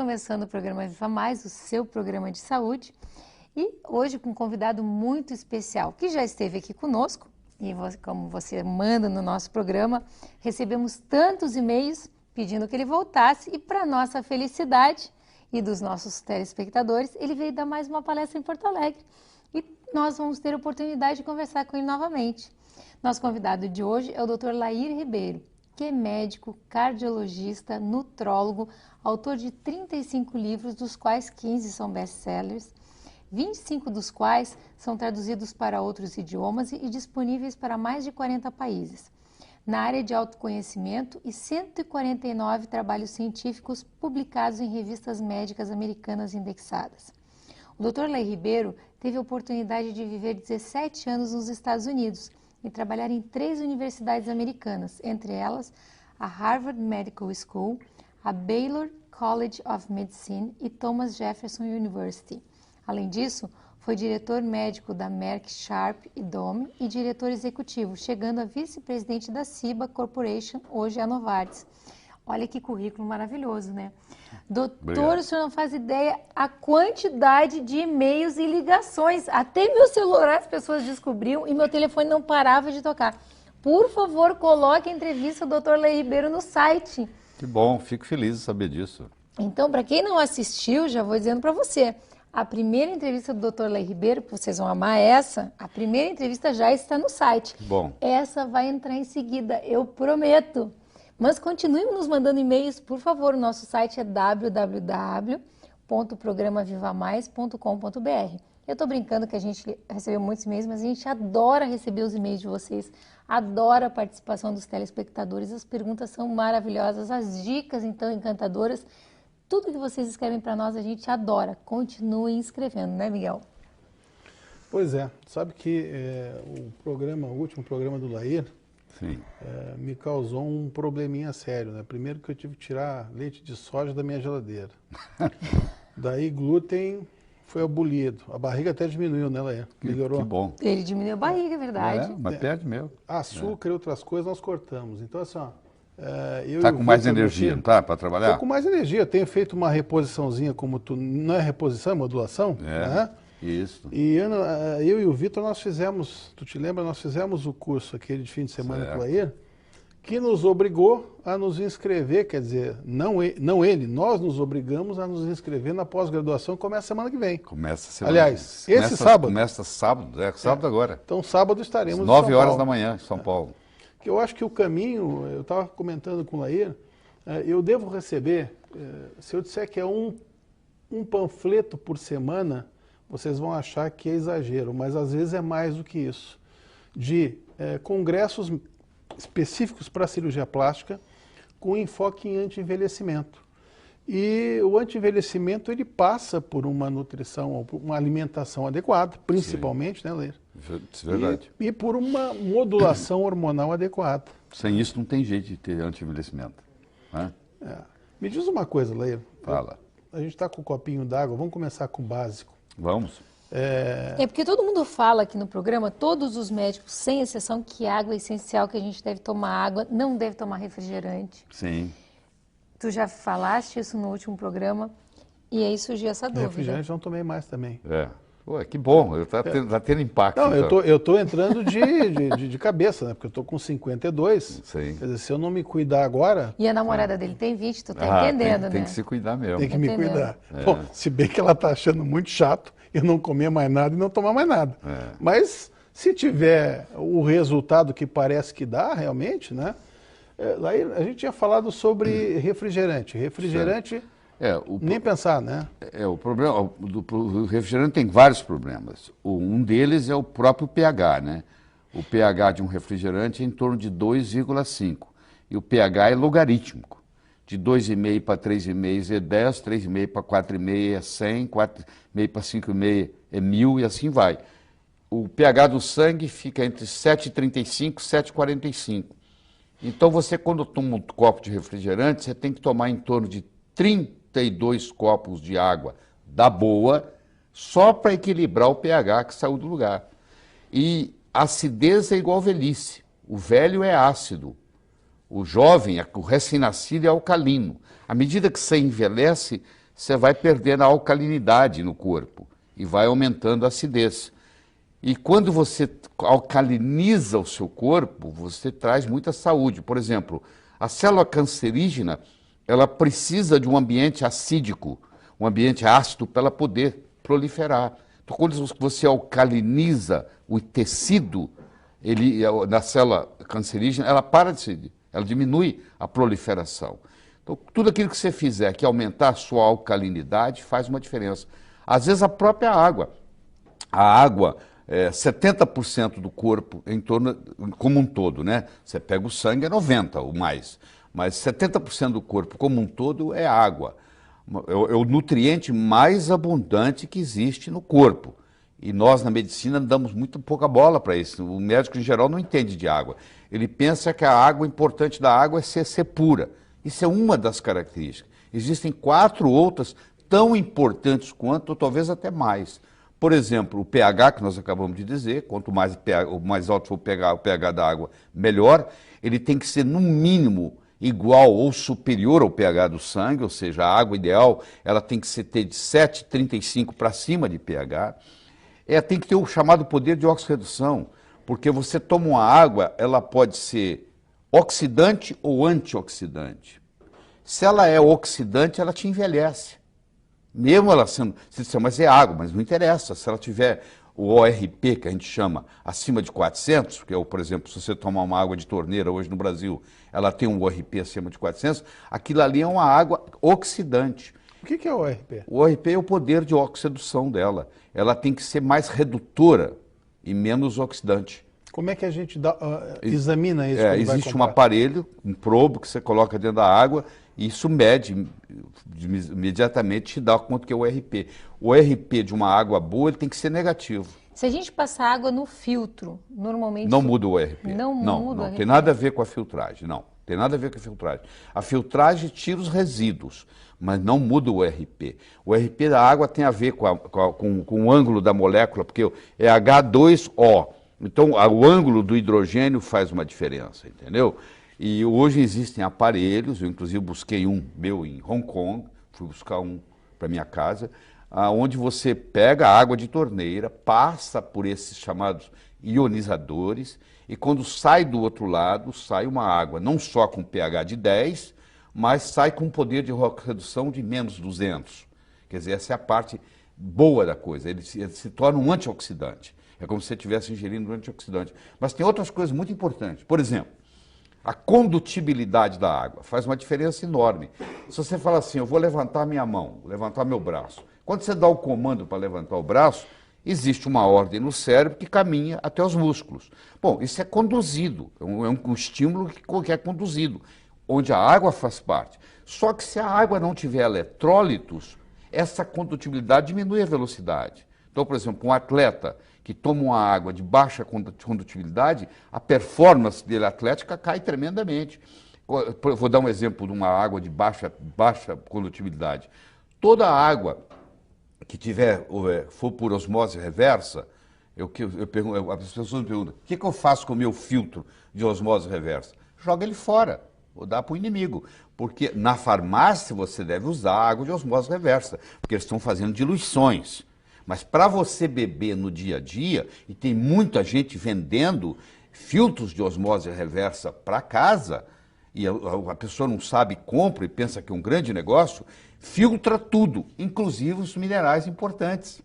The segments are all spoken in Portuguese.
começando o programa Viva Mais, o seu programa de saúde. E hoje com um convidado muito especial, que já esteve aqui conosco. E como você manda no nosso programa, recebemos tantos e-mails pedindo que ele voltasse. E para nossa felicidade e dos nossos telespectadores, ele veio dar mais uma palestra em Porto Alegre. E nós vamos ter a oportunidade de conversar com ele novamente. Nosso convidado de hoje é o Dr. Lair Ribeiro, que é médico, cardiologista, nutrólogo, autor de 35 livros, dos quais 15 são best-sellers, 25 dos quais são traduzidos para outros idiomas e disponíveis para mais de 40 países. Na área de autoconhecimento e 149 trabalhos científicos publicados em revistas médicas americanas indexadas. O Dr. Lair Ribeiro teve a oportunidade de viver 17 anos nos Estados Unidos e trabalhar em 3 universidades americanas, entre elas a Harvard Medical School, a Baylor College of Medicine e Thomas Jefferson University. Além disso, foi diretor médico da Merck Sharp e Dohme e diretor executivo, chegando a vice-presidente da Ciba Corporation, hoje a Novartis. Olha que currículo maravilhoso, né? Doutor, obrigado. O senhor não faz ideia a quantidade de e-mails e ligações. Até meu celular as pessoas descobriam e meu telefone não parava de tocar. Por favor, coloque a entrevista do Dr. Lair Ribeiro no site. Que bom, fico feliz de saber disso. Então, para quem não assistiu, já vou dizendo para você. A primeira entrevista do Dr. Lair Ribeiro, vocês vão amar essa, a primeira entrevista já está no site. Bom. Essa vai entrar em seguida, eu prometo. Mas continuem nos mandando e-mails, por favor. O nosso site é www.programavivamais.com.br. Eu estou brincando que a gente recebeu muitos e-mails, mas a gente adora receber os e-mails de vocês, adora a participação dos telespectadores, as perguntas são maravilhosas, as dicas, então, encantadoras. Tudo que vocês escrevem para nós, a gente adora. Continuem escrevendo, né, Miguel? Pois é. Sabe que o último programa do Lair, sim, me causou um probleminha sério, né? Primeiro que eu tive que tirar leite de soja da minha geladeira. Daí glúten foi abolido. A barriga até diminuiu, né, Lair? Melhorou. Que bom. Ele diminuiu a barriga, é verdade. Mas perde mesmo. Açúcar e outras coisas nós cortamos. Então, assim, ó, Está com mais energia, não está, para trabalhar? Estou com mais energia. Eu tenho feito uma reposiçãozinha, como tu... Não é reposição, é modulação? Né? Isso. E eu e o Vitor, nós fizemos, tu te lembra, nós fizemos o curso aquele de fim de semana com o Lair, que nos obrigou a nos inscrever, quer dizer, não ele, nós nos obrigamos a nos inscrever na pós-graduação que começa semana que vem. Começa semana. Aliás, esse sábado. Começa sábado, sábado agora. Então sábado estaremos às 9 horas da manhã em São Paulo. Que eu acho que o caminho, eu estava comentando com o Lair, eu devo receber, se eu disser que é um panfleto por semana, vocês vão achar que é exagero, mas às vezes é mais do que isso, de congressos específicos para cirurgia plástica com enfoque em anti-envelhecimento. E o anti-envelhecimento, ele passa por uma nutrição, uma alimentação adequada, principalmente, sim, né, Lair? Isso é verdade. E por uma modulação hormonal adequada. Sem isso não tem jeito de ter anti-envelhecimento. Né? Me diz uma coisa, Lair. Fala. A gente está com um copinho d'água, vamos começar com o básico. Vamos. Porque todo mundo fala aqui no programa, todos os médicos, sem exceção, que água é essencial, que a gente deve tomar água, não deve tomar refrigerante. Sim. Tu já falaste isso no último programa e aí surgiu essa dúvida. Refrigerante não tomei mais também. Ué, que bom, está tendo impacto. Não, então. eu tô entrando de cabeça, né? Porque eu tô com 52. Sim. Quer dizer, se eu não me cuidar agora... E a namorada dele tem 20, tu tá entendendo, né? Tem que se cuidar mesmo. Tem que me cuidar. Bom, se bem que ela tá achando muito chato eu não comer mais nada e não tomar mais nada. Mas se tiver o resultado que parece que dá, realmente, né? Lá a gente tinha falado sobre refrigerante. Refrigerante, nem pensar, né? O problema do refrigerante tem vários problemas. Um deles é o próprio pH, né? O pH de um refrigerante é em torno de 2,5. E o pH é logarítmico. De 2,5 para 3,5 é 10, 3,5 para 4,5 é 100, 4,5 para 5,5 é 1000 e assim vai. O pH do sangue fica entre 7,35 e 7,45. Então você, quando toma um copo de refrigerante, você tem que tomar em torno de 32 copos de água da boa, só para equilibrar o pH que saiu do lugar. E acidez é igual velhice. O velho é ácido. O jovem, o recém-nascido é alcalino. À medida que você envelhece, você vai perdendo a alcalinidade no corpo e vai aumentando a acidez. E quando você alcaliniza o seu corpo, você traz muita saúde. Por exemplo, a célula cancerígena, ela precisa de um ambiente acídico, um ambiente ácido para ela poder proliferar. Então, quando você alcaliniza o tecido na célula cancerígena, ela para de se, ela diminui a proliferação. Então, tudo aquilo que você fizer que aumentar a sua alcalinidade faz uma diferença. Às vezes a própria água. A água, 70% do corpo em torno, como um todo, né? Você pega o sangue, é 90% ou mais. Mas 70% do corpo como um todo é água. É o nutriente mais abundante que existe no corpo. E nós, na medicina, damos muito pouca bola para isso. O médico, em geral, não entende de água. Ele pensa que a água, importante da água é ser pura. Isso é uma das características. Existem 4 outras tão importantes quanto, ou talvez até mais. Por exemplo, o pH, que nós acabamos de dizer, quanto mais, mais alto for o pH da água, melhor. Ele tem que ser, no mínimo, igual ou superior ao pH do sangue, ou seja, a água ideal ela tem que ter de 7,35 para cima de pH. Tem que ter o chamado poder de oxirredução, porque você toma uma água, ela pode ser oxidante ou antioxidante. Se ela é oxidante, ela te envelhece. Mesmo ela sendo, você diz, mas é água, mas não interessa. Se ela tiver o ORP, que a gente chama, acima de 400, que é, por exemplo, se você tomar uma água de torneira hoje no Brasil, ela tem um ORP acima de 400, aquilo ali é uma água oxidante. O que é o ORP? O ORP é o poder de oxidação dela. Ela tem que ser mais redutora e menos oxidante. Como é que a gente examina isso? Existe um aparelho, um probo que você coloca dentro da água e isso mede, imediatamente te dá quanto que é o ORP. O ORP de uma água boa ele tem que ser negativo. Se a gente passar água no filtro, normalmente... Não muda o ORP. Não muda o ORP. Tem nada a ver com a filtragem, não. Tem nada a ver com a filtragem. A filtragem tira os resíduos, mas não muda o ORP. O ORP da água tem a ver com o ângulo da molécula, porque é H2O. Então, o ângulo do hidrogênio faz uma diferença, entendeu? E hoje existem aparelhos, eu inclusive busquei um meu em Hong Kong, fui buscar um para minha casa, onde você pega a água de torneira, passa por esses chamados ionizadores, e quando sai do outro lado, sai uma água não só com pH de 10, mas sai com poder de redução de menos 200. Quer dizer, essa é a parte boa da coisa, ele se torna um antioxidante. É como se você estivesse ingerindo um antioxidante. Mas tem outras coisas muito importantes. Por exemplo, a condutibilidade da água faz uma diferença enorme. Se você fala assim, eu vou levantar minha mão, levantar meu braço. Quando você dá o comando para levantar o braço, existe uma ordem no cérebro que caminha até os músculos. Bom, isso é conduzido, é um estímulo que é conduzido, onde a água faz parte. Só que se a água não tiver eletrólitos, essa condutibilidade diminui a velocidade. Então, por exemplo, um atleta que toma uma água de baixa condutibilidade, a performance dele atlética cai tremendamente. Vou dar um exemplo de uma água de baixa condutibilidade. Toda água que for por osmose reversa, as pessoas me perguntam, o que eu faço com o meu filtro de osmose reversa? Joga ele fora, ou dá para o inimigo. Porque na farmácia você deve usar água de osmose reversa, porque eles estão fazendo diluições. Mas para você beber no dia a dia, e tem muita gente vendendo filtros de osmose reversa para casa, e a pessoa não sabe, compra e pensa que é um grande negócio, filtra tudo, inclusive os minerais importantes.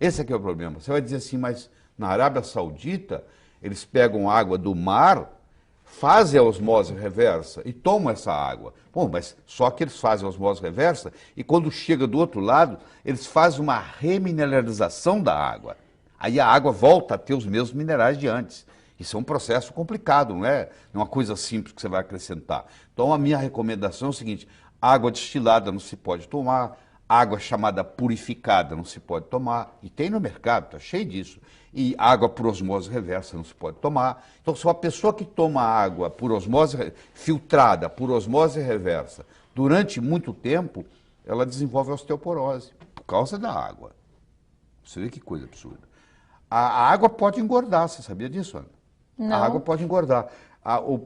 Esse aqui é o problema. Você vai dizer assim, mas na Arábia Saudita, eles pegam água do mar, fazem a osmose reversa e tomam essa água. Bom, mas só que eles fazem a osmose reversa e quando chega do outro lado, eles fazem uma remineralização da água. Aí a água volta a ter os mesmos minerais de antes. Isso é um processo complicado, não é uma coisa simples que você vai acrescentar. Então a minha recomendação é o seguinte, água destilada não se pode tomar, água chamada purificada não se pode tomar, e tem no mercado, está cheio disso. E água por osmose reversa não se pode tomar. Então, se uma pessoa que toma água por osmose filtrada, por osmose reversa, durante muito tempo, ela desenvolve osteoporose, por causa da água. Você vê que coisa absurda. A água pode engordar, você sabia disso, Ana? Não. A água pode engordar.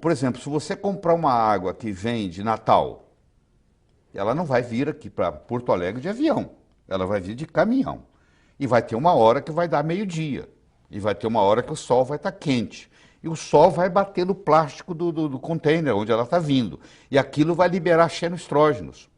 Por exemplo, se você comprar uma água que vem de Natal, ela não vai vir aqui para Porto Alegre de avião, ela vai vir de caminhão. E vai ter uma hora que vai dar meio-dia, e vai ter uma hora que o sol vai estar quente. E o sol vai bater no plástico do container onde ela está vindo. E aquilo vai liberar xenoestrógenos.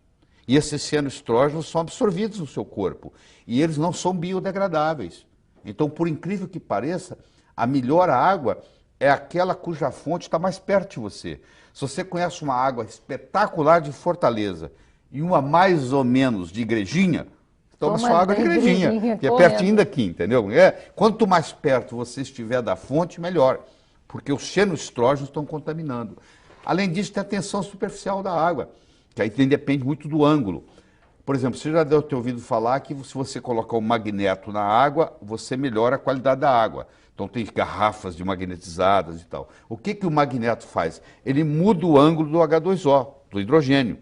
E esses xenoestrógenos são absorvidos no seu corpo. E eles não são biodegradáveis. Então, por incrível que pareça, a melhor água é aquela cuja fonte está mais perto de você. Se você conhece uma água espetacular de Fortaleza e uma mais ou menos de Igrejinha, toma sua água de Igrejinha, que é pertinho daqui, entendeu? Quanto mais perto você estiver da fonte, melhor. Porque os xenoestrógenos estão contaminando. Além disso, tem a tensão superficial da água, que aí depende muito do ângulo. Por exemplo, você já deve ter ouvido falar que se você colocar um magneto na água, você melhora a qualidade da água. Então tem garrafas de magnetizadas e tal. O que o magneto faz? Ele muda o ângulo do H2O, do hidrogênio.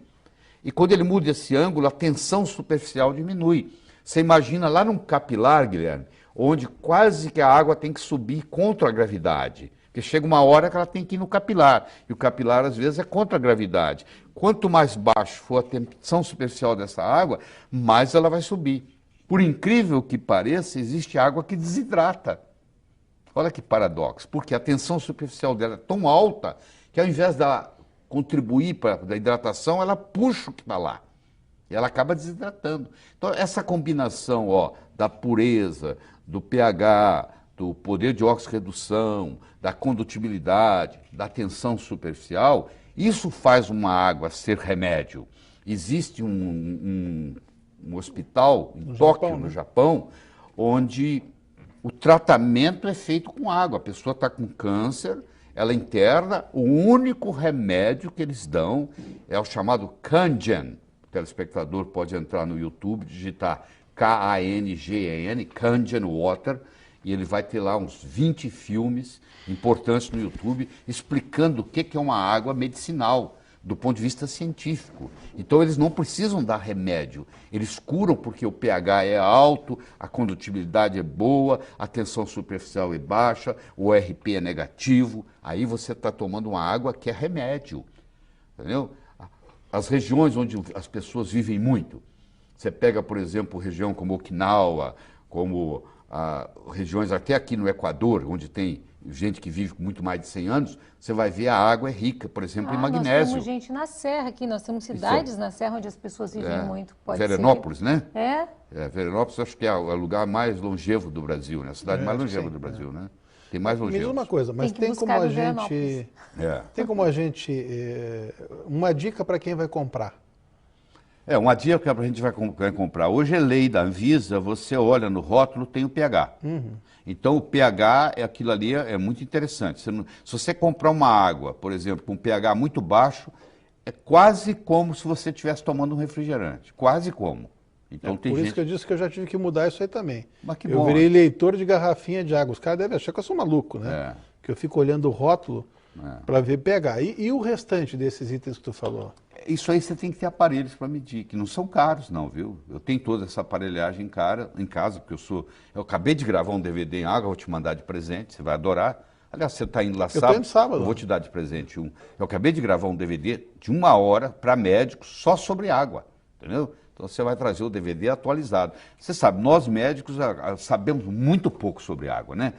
E quando ele muda esse ângulo, a tensão superficial diminui. Você imagina lá num capilar, Guilherme, onde quase que a água tem que subir contra a gravidade. Porque chega uma hora que ela tem que ir no capilar, e o capilar às vezes é contra a gravidade. Quanto mais baixo for a tensão superficial dessa água, mais ela vai subir. Por incrível que pareça, existe água que desidrata. Olha que paradoxo, porque a tensão superficial dela é tão alta que ao invés dela contribuir para a hidratação, ela puxa o que está lá. E ela acaba desidratando. Então essa combinação da pureza, do pH, do poder de oxirredução, da condutibilidade, da tensão superficial, isso faz uma água ser remédio. Existe um hospital em Tóquio, no Japão, onde o tratamento é feito com água. A pessoa está com câncer, ela interna, o único remédio que eles dão é o chamado Kangen. O telespectador pode entrar no YouTube, digitar Kangen, Kangen Water, e ele vai ter lá uns 20 filmes importantes no YouTube explicando o que é uma água medicinal, do ponto de vista científico. Então eles não precisam dar remédio, eles curam porque o pH é alto, a condutibilidade é boa, a tensão superficial é baixa, o ORP é negativo, aí você está tomando uma água que é remédio, entendeu? As regiões onde as pessoas vivem muito, você pega, por exemplo, região como Okinawa, como regiões até aqui no Equador, onde tem gente que vive com muito mais de 100 anos, você vai ver a água é rica, por exemplo, em magnésio. Nós temos gente na Serra aqui, nós temos cidades na Serra onde as pessoas vivem muito. Veranópolis, né? É? Veranópolis acho que é o lugar mais longevo do Brasil, né? A cidade mais longeva do Brasil, né? Tem mais longevos. Me diz uma coisa, mas tem como a gente... Tem como a gente... uma dica para quem vai comprar. Uma dica que a gente vai comprar. Hoje é lei da Anvisa, você olha no rótulo, tem o pH. Então o pH, aquilo ali é muito interessante. Se você comprar uma água, por exemplo, com um pH muito baixo, é quase como se você estivesse tomando um refrigerante. Quase como. Então, tem por gente... isso que eu disse que eu já tive que mudar isso aí também. Mas que eu bom, virei leitor de garrafinha de água. Os caras devem achar que eu sou maluco, né? Que eu fico olhando o rótulo para ver pH. E o restante desses itens que tu falou? Isso aí você tem que ter aparelhos para medir, que não são caros não, viu? Eu tenho toda essa aparelhagem em casa, porque eu acabei de gravar um DVD em água, vou te mandar de presente, você vai adorar. Aliás, você está indo lá sábado, eu vou te dar de presente um. Eu acabei de gravar um DVD de 1 hora para médicos só sobre água, entendeu? Então você vai trazer o DVD atualizado. Você sabe, nós médicos sabemos muito pouco sobre água, né?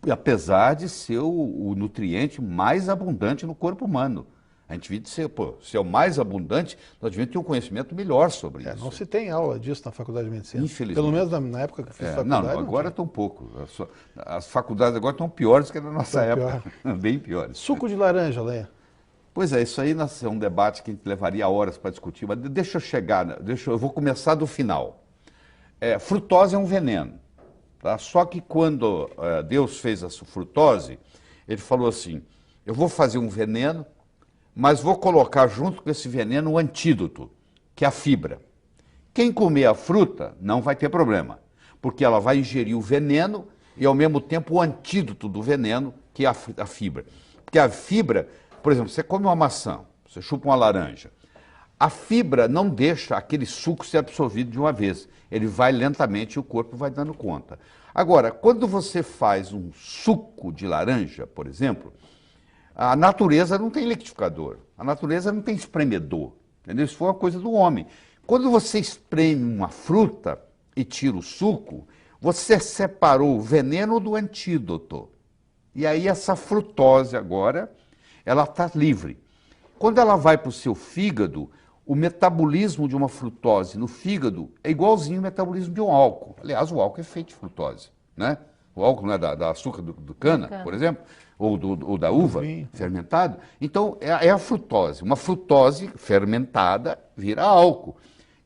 Apesar de ser o nutriente mais abundante no corpo humano. A gente devia ser o mais abundante, nós devíamos ter um conhecimento melhor sobre isso. Não se tem aula disso na faculdade de medicina. Infelizmente. Pelo menos na época que eu fiz faculdade. Não, agora estão pouco. As faculdades agora estão piores que na nossa época. Bem piores. Suco de laranja, Leia. Pois é, isso aí é um debate que a gente levaria horas para discutir, mas deixa eu chegar, eu vou começar do final. Frutose é um veneno. Tá? Só que quando Deus fez a frutose, ele falou assim, eu vou fazer um veneno, mas vou colocar junto com esse veneno um antídoto, que é a fibra. Quem comer a fruta não vai ter problema, porque ela vai ingerir o veneno e ao mesmo tempo o antídoto do veneno, que é a fibra. Porque a fibra, por exemplo, você come uma maçã, você chupa uma laranja, a fibra não deixa aquele suco ser absorvido de uma vez, ele vai lentamente e o corpo vai dando conta. Agora, quando você faz um suco de laranja, por exemplo, a natureza não tem liquidificador, a natureza não tem espremedor. Entendeu? Isso foi uma coisa do homem. Quando você espreme uma fruta e tira o suco, você separou o veneno do antídoto. E aí essa frutose agora, ela está livre. Quando ela vai para o seu fígado, o metabolismo de uma frutose no fígado é igualzinho ao metabolismo de um álcool. Aliás, o álcool é feito de frutose, né? O álcool não é da açúcar do cana, por exemplo, ou da uva fermentado. Então, é a frutose. Uma frutose fermentada vira álcool.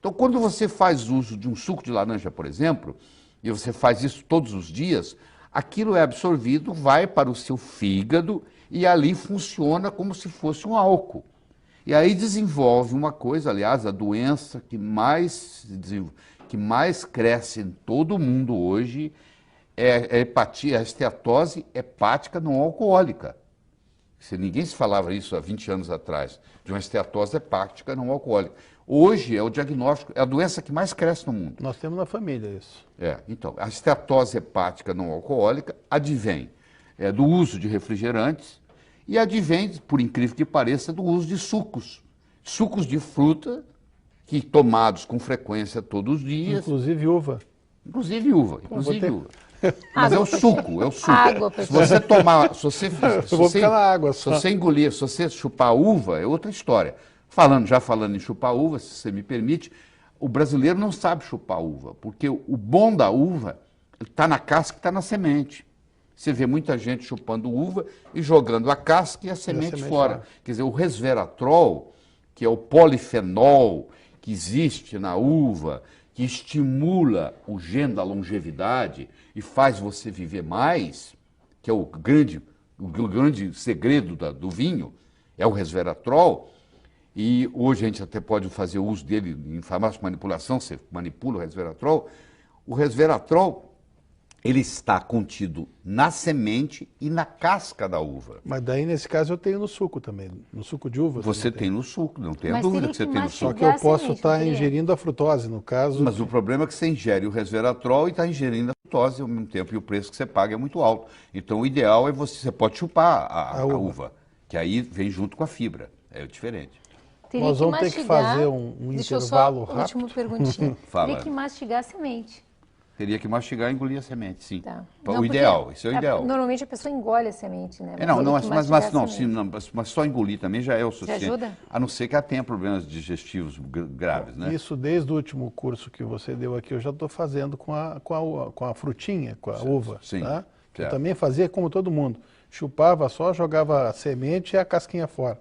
Então, quando você faz uso de um suco de laranja, por exemplo, e você faz isso todos os dias, aquilo é absorvido, vai para o seu fígado e ali funciona como se fosse um álcool. E aí desenvolve uma coisa, aliás, a doença que mais cresce em todo o mundo hoje é a esteatose hepática não alcoólica. Ninguém se falava isso há 20 anos atrás, de uma esteatose hepática não alcoólica. Hoje é o diagnóstico, é a doença que mais cresce no mundo. Nós temos na família isso. Então, a esteatose hepática não alcoólica advém do uso de refrigerantes e advém, por incrível que pareça, do uso de sucos. Sucos de fruta, que tomados com frequência todos os dias. Inclusive uva. Inclusive uva. Mas é o suco, é o suco. Água, se você tomar, se você engolir, se você chupar uva, é outra história. Já falando em chupar uva, se você me permite, o brasileiro não sabe chupar uva, porque o bom da uva está na casca e está na semente. Você vê muita gente chupando uva e jogando a casca e a semente fora. Quer dizer, o resveratrol, que é o polifenol que existe na uva, que estimula o gene da longevidade e faz você viver mais, que é o grande segredo do vinho, é o resveratrol. E hoje a gente até pode fazer uso dele em farmácia de manipulação, você manipula o resveratrol. O resveratrol, ele está contido na semente e na casca da uva. Mas daí, nesse caso, eu tenho no suco também, no suco de uva. Você tem no suco, não tem a dúvida que você tem no suco. Só que eu posso estar ingerindo a frutose, no caso. Mas o problema é que você ingere o resveratrol e está ingerindo a frutose ao mesmo tempo, e o preço que você paga é muito alto. Então, o ideal é você pode chupar a uva, que aí vem junto com a fibra, é diferente. Nós vamos ter que fazer um intervalo rápido. Última perguntinha. Teria que mastigar a semente. Teria que mastigar e engolir a semente, sim. Tá. O ideal, isso é o ideal. Normalmente a pessoa engole a semente, né? Mas só engolir também já é o suficiente. Já ajuda? A não ser que ela tenha problemas digestivos graves, né? Isso desde o último curso que você deu aqui, eu já estou fazendo com a frutinha, com a uva. Sim. Tá? Eu também fazia como todo mundo. Chupava só, jogava a semente e a casquinha fora.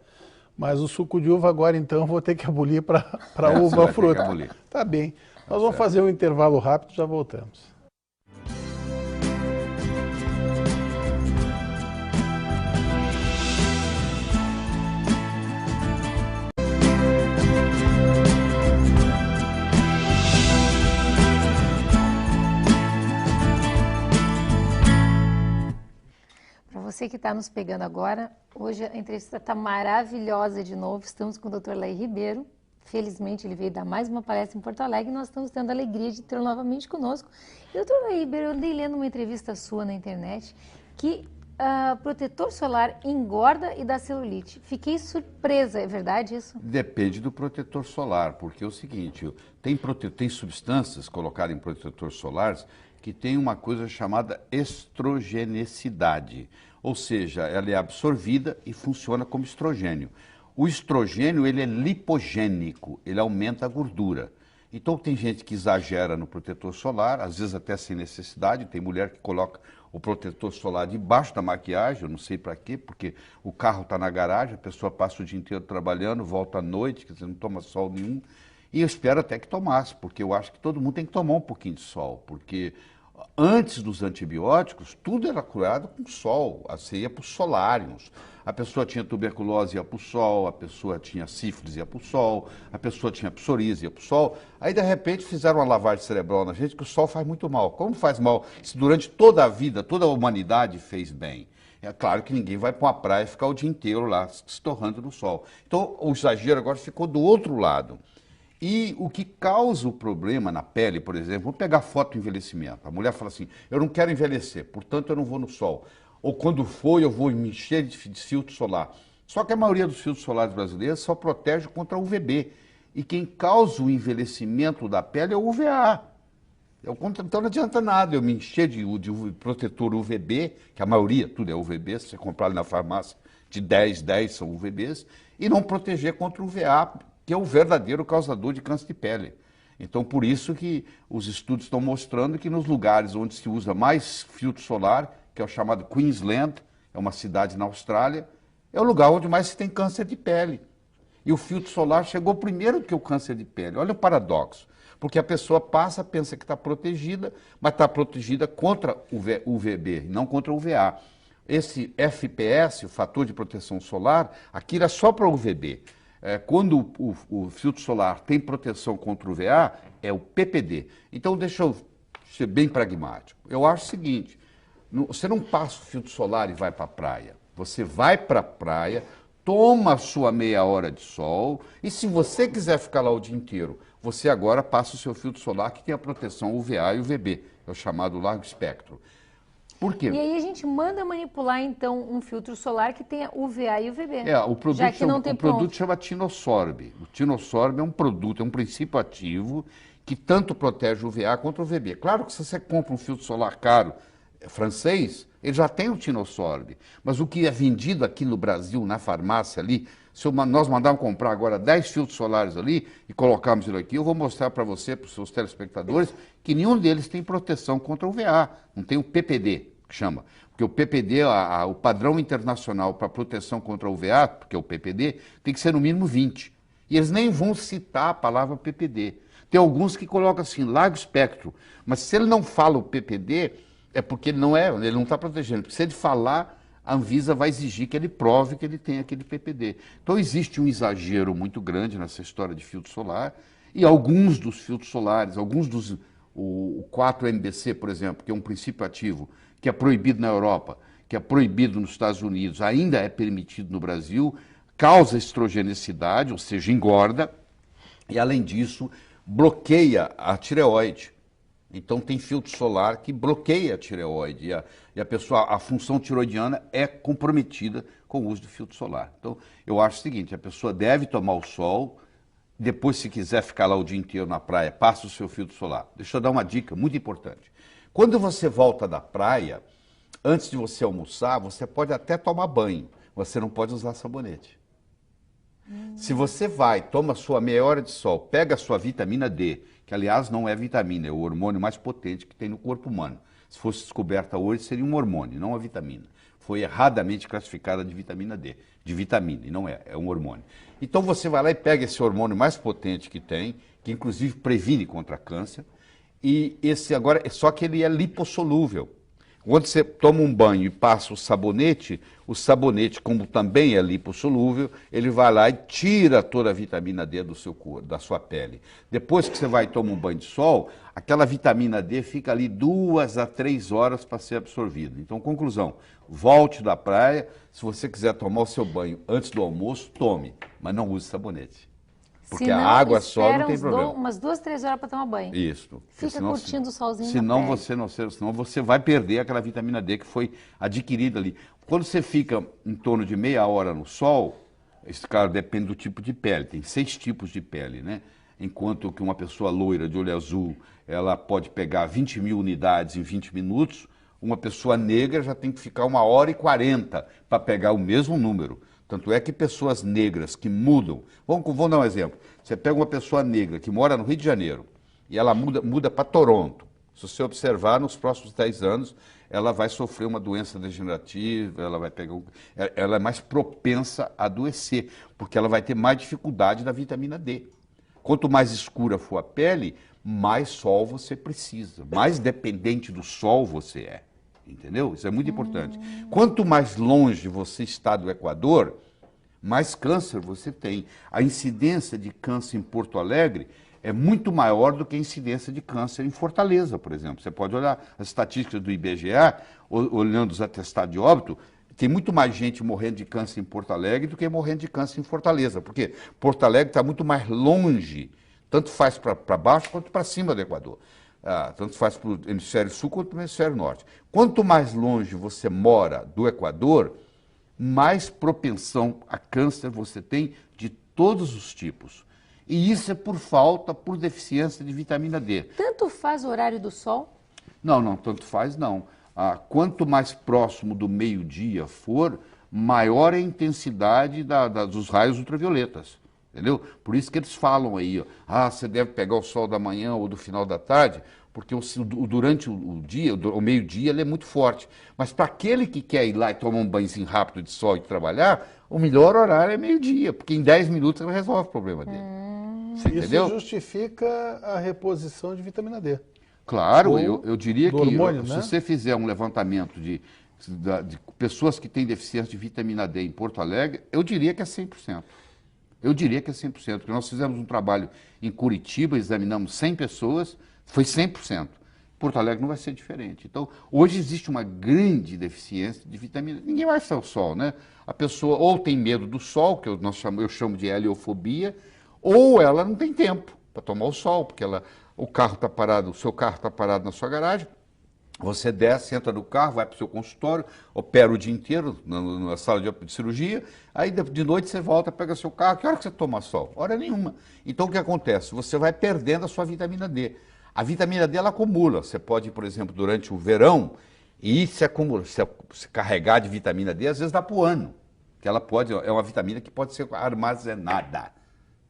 Mas o suco de uva agora, então, vou ter que abolir para uva fruta. Tá bem. Nós vamos fazer um intervalo rápido e já voltamos. Para você que está nos pegando agora, hoje a entrevista está maravilhosa de novo. Estamos com o Dr. Laí Ribeiro. Felizmente ele veio dar mais uma palestra em Porto Alegre e nós estamos tendo a alegria de tê-lo novamente conosco. E, Dr. Laí Ribeiro, eu andei lendo uma entrevista sua na internet que protetor solar engorda e dá celulite. Fiquei surpresa, é verdade isso? Depende do protetor solar, porque é o seguinte, tem substâncias colocadas em protetor solares que tem uma coisa chamada estrogenicidade, ou seja, ela é absorvida e funciona como estrogênio. O estrogênio, ele é lipogênico, ele aumenta a gordura. Então tem gente que exagera no protetor solar, às vezes até sem necessidade, tem mulher que coloca o protetor solar debaixo da maquiagem, eu não sei para quê, porque o carro está na garagem, a pessoa passa o dia inteiro trabalhando, volta à noite, quer dizer, não toma sol nenhum. E eu espero até que tomasse, porque eu acho que todo mundo tem que tomar um pouquinho de sol, porque antes dos antibióticos, tudo era curado com sol, você ia para os solários. A pessoa tinha tuberculose, ia para o sol, a pessoa tinha sífilis, ia para o sol, a pessoa tinha psoríase, ia para o sol. Aí, de repente, fizeram uma lavagem cerebral na gente, que o sol faz muito mal. Como faz mal? Se durante toda a vida, toda a humanidade fez bem. É claro que ninguém vai para uma praia e ficar o dia inteiro lá, se torrando no sol. Então, o exagero agora ficou do outro lado. E o que causa o problema na pele, por exemplo, vamos pegar foto do envelhecimento. A mulher fala assim, eu não quero envelhecer, portanto eu não vou no sol. Ou quando for, eu vou me encher de filtro solar. Só que a maioria dos filtros solares brasileiros só protege contra UVB. E quem causa o envelhecimento da pele é o UVA. Então não adianta nada eu me encher de protetor UVB, que a maioria, tudo é UVB, se você comprar ali na farmácia, de 10 são UVBs, e não proteger contra o UVA, que é o verdadeiro causador de câncer de pele. Então, por isso que os estudos estão mostrando que nos lugares onde se usa mais filtro solar, que é o chamado Queensland, é uma cidade na Austrália, é o lugar onde mais se tem câncer de pele. E o filtro solar chegou primeiro que o câncer de pele. Olha o paradoxo. Porque a pessoa passa, pensa que está protegida, mas está protegida contra o UVB, não contra o UVA. Esse FPS, o fator de proteção solar, aqui era só para o UVB. Quando o filtro solar tem proteção contra o UVA, é o PPD. Então, deixa eu ser bem pragmático. Eu acho o seguinte, você não passa o filtro solar e vai para a praia. Você vai para a praia, toma a sua meia hora de sol, e se você quiser ficar lá o dia inteiro, você agora passa o seu filtro solar que tem a proteção UVA e UVB, é o chamado largo espectro. Por quê? E aí a gente manda manipular, então, um filtro solar que tenha UVA e UVB. O produto chama Tinosorb. O Tinosorb é um produto, é um princípio ativo que tanto protege o UVA contra o UVB. Claro que se você compra um filtro solar caro francês, ele já tem o Tinosorb. Mas o que é vendido aqui no Brasil, na farmácia ali, se nós mandarmos comprar agora 10 filtros solares ali e colocarmos ele aqui, eu vou mostrar para você, para os seus telespectadores, que nenhum deles tem proteção contra o UVA. Não tem o PPD, que chama. Porque o PPD, o padrão internacional para proteção contra o UVA, porque é o PPD, tem que ser no mínimo 20. E eles nem vão citar a palavra PPD. Tem alguns que colocam assim, largo espectro. Mas se ele não fala o PPD, é porque ele não está protegendo. Porque se ele falar, a Anvisa vai exigir que ele prove que ele tem aquele PPD. Então existe um exagero muito grande nessa história de filtro solar, e alguns dos filtros solares, o 4-MBC, por exemplo, que é um princípio ativo, que é proibido na Europa, que é proibido nos Estados Unidos, ainda é permitido no Brasil, causa estrogenicidade, ou seja, engorda, e além disso, bloqueia a tireoide. Então tem filtro solar que bloqueia a tireoide e a função tiroidiana é comprometida com o uso de filtro solar. Então eu acho o seguinte, a pessoa deve tomar o sol, depois se quiser ficar lá o dia inteiro na praia, passa o seu filtro solar. Deixa eu dar uma dica muito importante. Quando você volta da praia, antes de você almoçar, você pode até tomar banho, você não pode usar sabonete. Se você toma sua meia hora de sol, pega a sua vitamina D, que aliás não é vitamina, é o hormônio mais potente que tem no corpo humano. Se fosse descoberta hoje, seria um hormônio, não uma vitamina. Foi erradamente classificada de vitamina D, de vitamina, e não é um hormônio. Então você vai lá e pega esse hormônio mais potente que tem, que inclusive previne contra câncer, e esse agora, só que ele é lipossolúvel. Quando você toma um banho e passa o sabonete, como também é lipossolúvel, ele vai lá e tira toda a vitamina D do seu corpo, da sua pele. Depois que você vai tomar um banho de sol, aquela vitamina D fica ali 2 a 3 horas para ser absorvida. Então, conclusão, volte da praia, se você quiser tomar o seu banho antes do almoço, tome, mas não use sabonete. Porque a água só não tem problema. Umas 2, 3 horas para tomar banho. Isso. Fica curtindo o solzinho senão você vai perder aquela vitamina D que foi adquirida ali. Quando você fica em torno de meia hora no sol, esse cara depende do tipo de pele, tem 6 tipos de pele, né? Enquanto que uma pessoa loira de olho azul, ela pode pegar 20.000 unidades em 20 minutos, uma pessoa negra já tem que ficar 1h40 para pegar o mesmo número. Tanto é que pessoas negras que mudam... Vamos dar um exemplo. Você pega uma pessoa negra que mora no Rio de Janeiro e ela muda para Toronto. Se você observar, nos próximos 10 anos, ela vai sofrer uma doença degenerativa, ela é mais propensa a adoecer, porque ela vai ter mais dificuldade da vitamina D. Quanto mais escura for a pele, mais sol você precisa, mais dependente do sol você é. Entendeu? Isso é muito importante. Quanto mais longe você está do Equador, mais câncer você tem. A incidência de câncer em Porto Alegre é muito maior do que a incidência de câncer em Fortaleza, por exemplo. Você pode olhar as estatísticas do IBGE, olhando os atestados de óbito, tem muito mais gente morrendo de câncer em Porto Alegre do que morrendo de câncer em Fortaleza, porque Porto Alegre está muito mais longe, tanto faz para baixo quanto para cima do Equador. Tanto faz para o hemisfério sul quanto para o hemisfério norte. Quanto mais longe você mora do Equador, mais propensão a câncer você tem de todos os tipos. E isso é por deficiência de vitamina D. Tanto faz o horário do sol? Não, tanto faz não. Quanto mais próximo do meio-dia for, maior é a intensidade dos raios ultravioletas. Entendeu? Por isso que eles falam aí, ó, você deve pegar o sol da manhã ou do final da tarde, porque durante o dia, o meio-dia, ele é muito forte. Mas para aquele que quer ir lá e tomar um banhozinho rápido de sol e trabalhar, o melhor horário é meio-dia, porque em 10 minutos ele resolve o problema dele. Você entendeu? Isso justifica a reposição de vitamina D. Claro, eu diria que hormônio, se né? você fizer um levantamento de pessoas que têm deficiência de vitamina D em Porto Alegre, eu diria que é 100%. Eu diria que é 100%, porque nós fizemos um trabalho em Curitiba, examinamos 100 pessoas, foi 100%. Porto Alegre não vai ser diferente. Então, hoje existe uma grande deficiência de vitamina D. Ninguém vai estar ao sol, né? A pessoa ou tem medo do sol, que eu chamo de heliofobia, ou ela não tem tempo para tomar o sol, porque o carro está parado, o seu carro está parado na sua garagem, você desce, entra no carro, vai para o seu consultório, opera o dia inteiro na sala de cirurgia, aí de noite você volta, pega seu carro, que hora que você toma sol? Hora nenhuma. Então o que acontece? Você vai perdendo a sua vitamina D. A vitamina D ela acumula, você pode, por exemplo, durante o verão, e se acumula, se carregar de vitamina D, às vezes dá para o ano, que é uma vitamina que pode ser armazenada.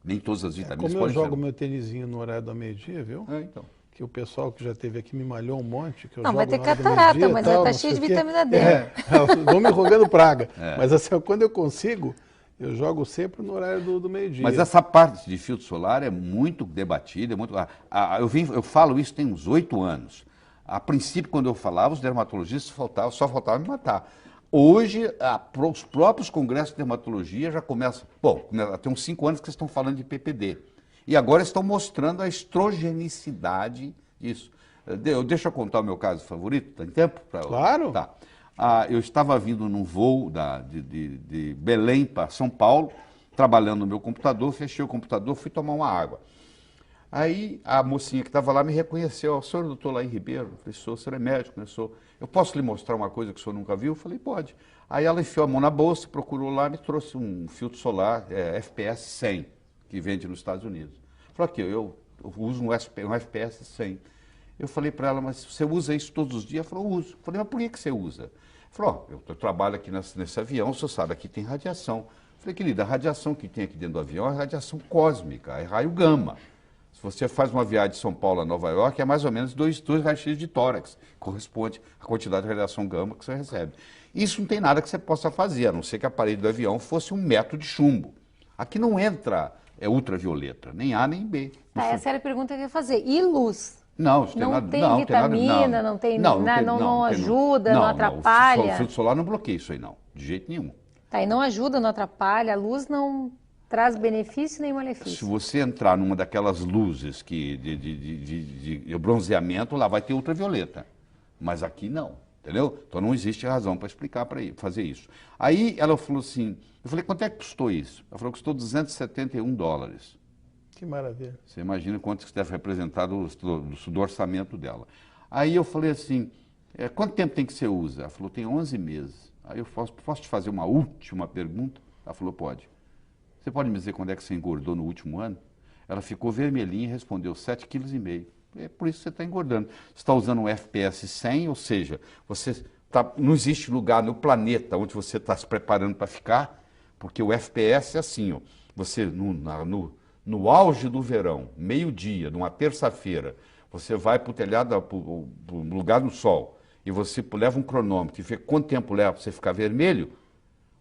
Nem todas as vitaminas Como eu podem ser. jogo meu tênisinho no horário do meio-dia, viu? Então. Que o pessoal que já esteve aqui me malhou um monte. Que eu Não, jogo vai ter na hora do catarata, meio-dia, mas tal, tá não cheio sei de o quê. vitamina D. Vão me rogando praga. Mas assim, quando eu consigo, eu jogo sempre no horário do meio-dia. Mas essa parte de filtro solar é muito debatida. Eu falo isso tem uns 8 anos. A princípio, quando eu falava, os dermatologistas só faltavam me matar. Hoje, os próprios congressos de dermatologia já começam... Bom, tem uns 5 anos que estão falando de PPD. E agora estão mostrando a estrogenicidade disso. Deixa eu contar o meu caso favorito, tem tempo? Claro. Tá. Eu estava vindo num voo de Belém para São Paulo, trabalhando no meu computador, fechei o computador, fui tomar uma água. Aí a mocinha que estava lá me reconheceu, o senhor é o doutor Laí Ribeiro? Eu falei, o senhor é médico, né? Eu posso lhe mostrar uma coisa que o senhor nunca viu? Eu falei, pode. Aí ela enfiou a mão na bolsa, procurou lá, me trouxe um filtro solar FPS 100, que vende nos Estados Unidos. Falei, aqui, eu uso um FPS 100. Eu falei para ela, mas você usa isso todos os dias? Ela falou, uso. Eu falei, mas por que você usa? Falou, eu trabalho aqui nesse avião, você sabe, aqui tem radiação. Eu falei, querida, a radiação que tem aqui dentro do avião é radiação cósmica, é raio gama. Se você faz uma viagem de São Paulo a Nova York, é mais ou menos 2 raios-x de tórax, corresponde à quantidade de radiação gama que você recebe. Isso não tem nada que você possa fazer, a não ser que a parede do avião fosse um metro de chumbo. Aqui não entra ultravioleta, nem A nem B. Essa era a pergunta que eu ia fazer. E luz? Não, isso não tem tem nada, vitamina, não tem nada, não ajuda, não atrapalha? O filtro solar não bloqueia isso aí, não, de jeito nenhum. Tá, e não ajuda, não atrapalha, a luz não traz benefício nem malefício. Se você entrar numa daquelas luzes de bronzeamento, lá vai ter ultravioleta, mas aqui não, entendeu? Então não existe razão para explicar para fazer isso. Aí ela falou assim, eu falei, quanto é que custou isso? Ela falou que custou $271. Que maravilha. Você imagina quanto isso deve representar do orçamento dela. Aí eu falei assim, quanto tempo tem que você usa? Ela falou, tem 11 meses. Aí eu posso te fazer uma última pergunta? Ela falou, pode. Você pode me dizer quando é que você engordou no último ano? Ela ficou vermelhinha e respondeu 7,5 kg. É por isso que você está engordando. Você está usando um FPS 100, ou seja, não existe lugar no planeta onde você está se preparando para ficar, porque o FPS é assim, ó, você no auge do verão, meio-dia, numa terça-feira, você vai para o telhado, para o lugar do sol, e você leva um cronômetro e vê quanto tempo leva para você ficar vermelho,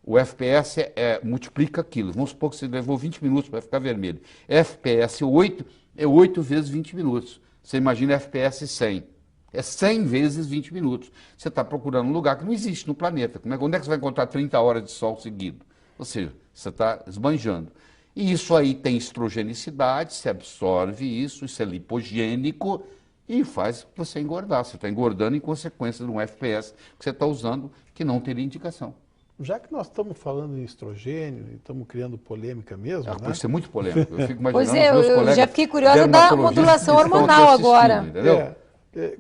o FPS multiplica aquilo. Vamos supor que você levou 20 minutos para ficar vermelho. FPS 8 é 8 vezes 20 minutos. Você imagina FPS 100. É 100 vezes 20 minutos. Você está procurando um lugar que não existe no planeta. Onde é que você vai encontrar 30 horas de sol seguido? Ou seja, você está esbanjando. E isso aí tem estrogenicidade, você absorve isso é lipogênico e faz você engordar. Você está engordando em consequência de um FPS que você está usando que não teria indicação. Já que nós estamos falando em estrogênio e estamos criando polêmica mesmo, né? Pode ser muito polêmico. Eu fico imaginando pois é, os meus colegas já fiquei curiosa da modulação hormonal agora. Entendeu?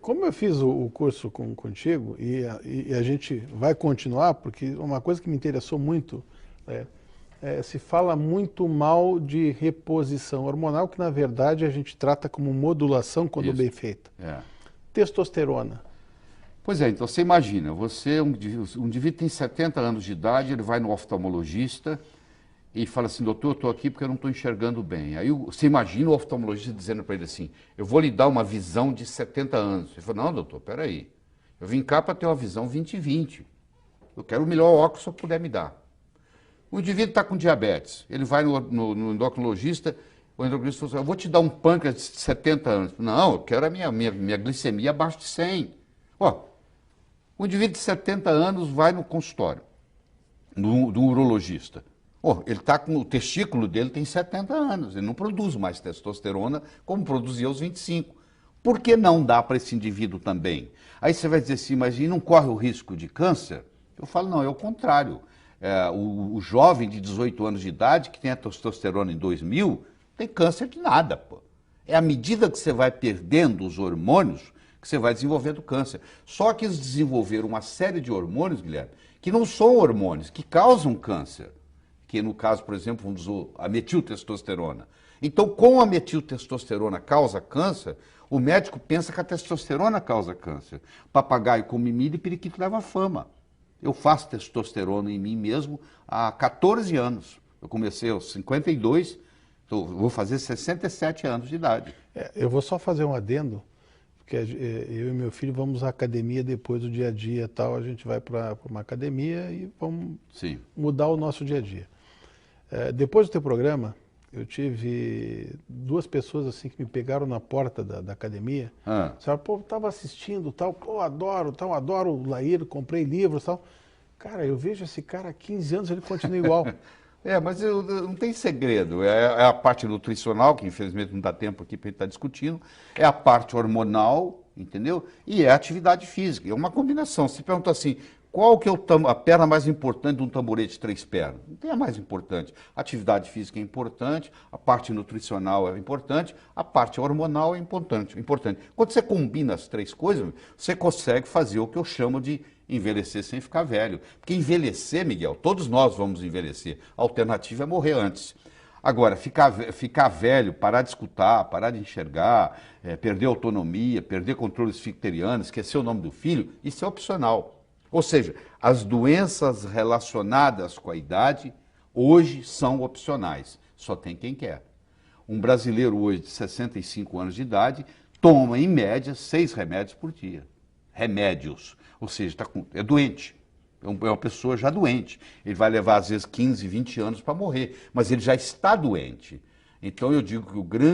Como eu fiz o curso contigo e a gente vai continuar, porque uma coisa que me interessou muito se fala muito mal de reposição hormonal, que na verdade a gente trata como modulação quando bem feita. Testosterona. Pois é, então você imagina, um indivíduo tem 70 anos de idade, ele vai no oftalmologista e fala assim, doutor, eu estou aqui porque eu não estou enxergando bem. Aí você imagina o oftalmologista dizendo para ele assim, eu vou lhe dar uma visão de 70 anos. Ele fala, não, doutor, peraí, eu vim cá para ter uma visão 20/20. Eu quero o melhor óculos que eu puder me dar. O indivíduo está com diabetes, ele vai no endocrinologista, o endocrinologista fala assim, eu vou te dar um pâncreas de 70 anos. Não, eu quero a minha glicemia abaixo de 100. Ó, o indivíduo de 70 anos vai no consultório do urologista. Ele está com o testículo dele tem 70 anos, ele não produz mais testosterona como produzia aos 25. Por que não dá para esse indivíduo também? Aí você vai dizer assim, mas e não corre o risco de câncer? Eu falo, não, é o contrário. O jovem de 18 anos de idade que tem a testosterona em 2000 tem câncer de nada, pô. É à medida que você vai perdendo os hormônios que você vai desenvolvendo câncer. Só que eles desenvolveram uma série de hormônios, Guilherme, que não são hormônios, que causam câncer. Que no caso, por exemplo, vamos usar a metiltestosterona. Então, como a metiltestosterona causa câncer, o médico pensa que a testosterona causa câncer. Papagaio come milho e periquito leva fama. Eu faço testosterona em mim mesmo há 14 anos. Eu comecei aos 52, vou fazer 67 anos de idade. Eu vou só fazer um adendo, porque eu e meu filho vamos à academia depois do dia a dia e tal, a gente vai para uma academia e vamos mudar o nosso dia a dia. Depois do teu programa, eu tive duas pessoas assim que me pegaram na porta da academia. Disseram, pô, estava assistindo, tal, pô, adoro o Lair, comprei livros e tal. Cara, eu vejo esse cara há 15 anos, ele continua igual. Mas não tem segredo. É a parte nutricional, que infelizmente não dá tempo aqui para a gente estar discutindo, é a parte hormonal, entendeu? E é a atividade física. É uma combinação. Se pergunta assim, qual que é a perna mais importante de um tamborete de 3 pernas? Não tem a mais importante. A atividade física é importante, a parte nutricional é importante, a parte hormonal é importante. Quando você combina as 3 coisas, você consegue fazer o que eu chamo de envelhecer sem ficar velho. Porque envelhecer, Miguel, todos nós vamos envelhecer. A alternativa é morrer antes. Agora, ficar velho, parar de escutar, parar de enxergar, perder autonomia, perder controle esficteriano, esquecer o nome do filho, isso é opcional. Ou seja, as doenças relacionadas com a idade hoje são opcionais, só tem quem quer. Um brasileiro hoje de 65 anos de idade toma, em média, 6 remédios por dia. Remédios, ou seja, é doente, é uma pessoa já doente. Ele vai levar, às vezes, 15, 20 anos para morrer, mas ele já está doente. Então eu digo que o grande